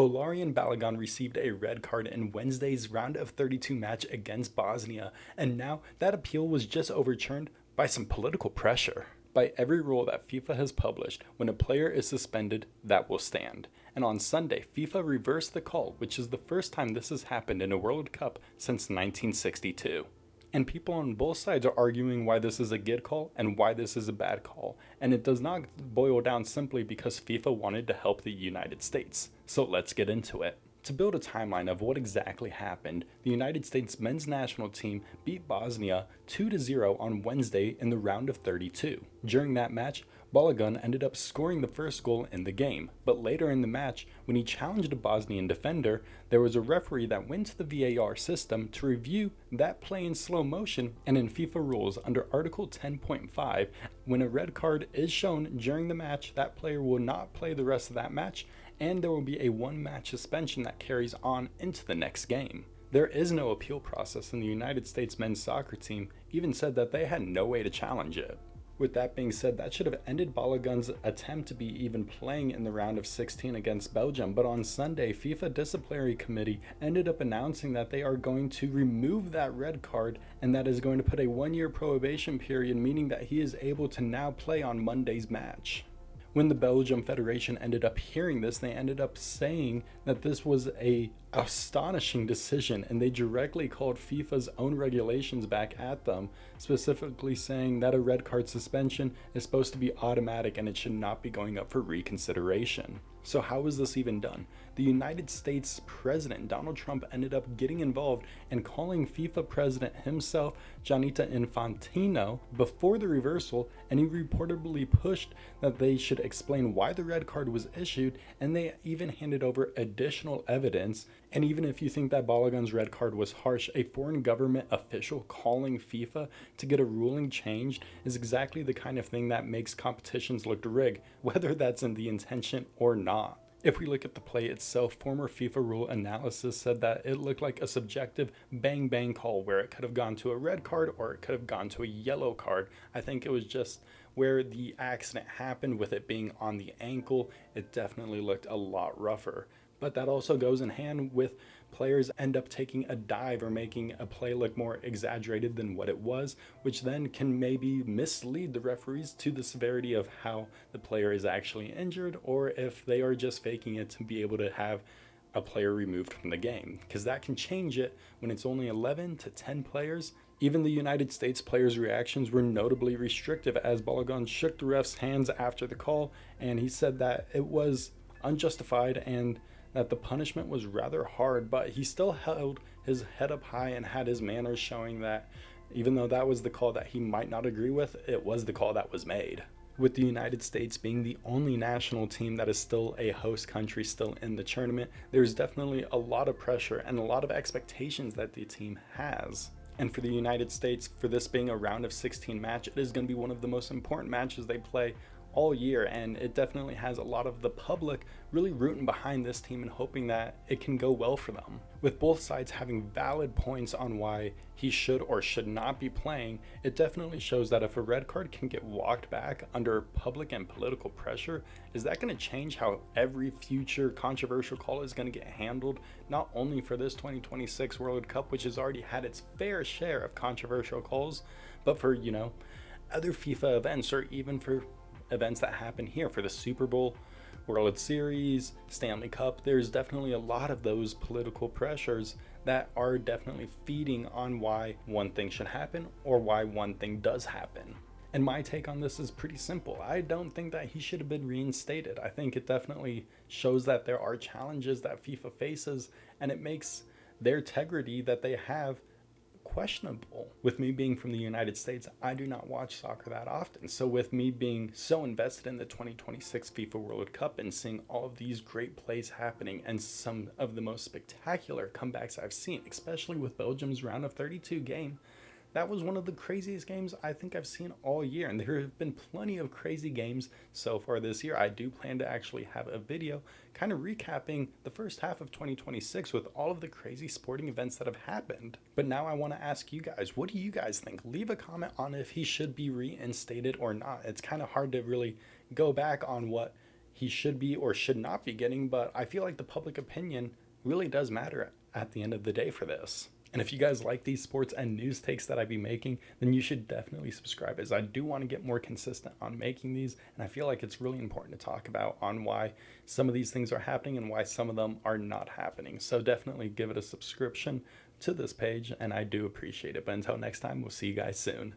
Folarin Balogun received a red card in Wednesday's round of 32 match against Bosnia, and now that appeal was just overturned by some political pressure. By every rule that FIFA has published, when a player is suspended, that will stand. And on Sunday, FIFA reversed the call, which is the first time this has happened in a World Cup since 1962. And people on both sides are arguing why this is a good call and why this is a bad call. And it does not boil down simply because FIFA wanted to help the United States. So let's get into it. To build a timeline of what exactly happened, the United States men's national team beat Bosnia 2-0 on Wednesday in the round of 32. During that match, Balogun ended up scoring the first goal in the game, but later in the match, when he challenged a Bosnian defender, there was a referee that went to the VAR system to review that play in slow motion, and in FIFA rules under Article 10.5, when a red card is shown during the match, that player will not play the rest of that match, and there will be a one-match suspension that carries on into the next game. There is no appeal process, and the United States men's soccer team even said that they had no way to challenge it. With that being said, that should have ended Balogun's attempt to be even playing in the round of 16 against Belgium, but on Sunday, FIFA Disciplinary Committee ended up announcing that they are going to remove that red card, and that is going to put a 1-year prohibition period, meaning that he is able to now play on Monday's match. When the Belgium Federation ended up hearing this, they ended up saying that this was a astonishing decision, and they directly called FIFA's own regulations back at them, specifically saying that a red card suspension is supposed to be automatic and it should not be going up for reconsideration. So how was this even done? The United States President Donald Trump ended up getting involved and calling FIFA President himself, Gianita Infantino, before the reversal, and he reportedly pushed that they should explain why the red card was issued, and they even handed over additional evidence. And even if you think that Balogun's red card was harsh, a foreign government official calling FIFA to get a ruling changed is exactly the kind of thing that makes competitions look rigged, whether that's in the intention or not. If we look at the play itself, former FIFA rule analysis said that it looked like a subjective bang-bang call where it could have gone to a red card or it could have gone to a yellow card. I think it was just where the accident happened with it being on the ankle, it definitely looked a lot rougher. But that also goes in hand with players end up taking a dive or making a play look more exaggerated than what it was, which then can maybe mislead the referees to the severity of how the player is actually injured, or if they are just faking it to be able to have a player removed from the game, because that can change it when it's only 11 to 10 players. Even the United States players' reactions were notably restrictive as Balogun shook the ref's hands after the call, and he said that it was unjustified and that the punishment was rather hard, but he still held his head up high and had his manners, showing that even though that was the call that he might not agree with, it was the call that was made. With the United States being the only national team that is still a host country, still in the tournament, there's definitely a lot of pressure and a lot of expectations that the team has. And for the United States, for this being a round of 16 match, it is going to be one of the most important matches they play all year, and it definitely has a lot of the public really rooting behind this team and hoping that it can go well for them. With both sides having valid points on why he should or should not be playing, it definitely shows that if a red card can get walked back under public and political pressure, is that going to change how every future controversial call is going to get handled, not only for this 2026 World Cup, which has already had its fair share of controversial calls, but for, other FIFA events, or even for events that happen here for the Super Bowl, World Series, Stanley Cup. There's definitely a lot of those political pressures that are definitely feeding on why one thing should happen or why one thing does happen. And my take on this is pretty simple. I don't think that he should have been reinstated. I think it definitely shows that there are challenges that FIFA faces, and it makes their integrity that they have questionable. With me being from the United States, I do not watch soccer that often. So with me being so invested in the 2026 FIFA World Cup and seeing all of these great plays happening and some of the most spectacular comebacks I've seen, especially with Belgium's round of 32 game, that was one of the craziest games I think I've seen all year, and there have been plenty of crazy games so far this year. I do plan to actually have a video kind of recapping the first half of 2026 with all of the crazy sporting events that have happened. But now I want to ask you guys, what do you guys think? Leave a comment on if he should be reinstated or not. It's kind of hard to really go back on what he should be or should not be getting, but I feel like the public opinion really does matter at the end of the day for this. And if you guys like these sports and news takes that I be making, then you should definitely subscribe, as I do want to get more consistent on making these. And I feel like it's really important to talk about on why some of these things are happening and why some of them are not happening. So definitely give it a subscription to this page, and I do appreciate it. But until next time, we'll see you guys soon.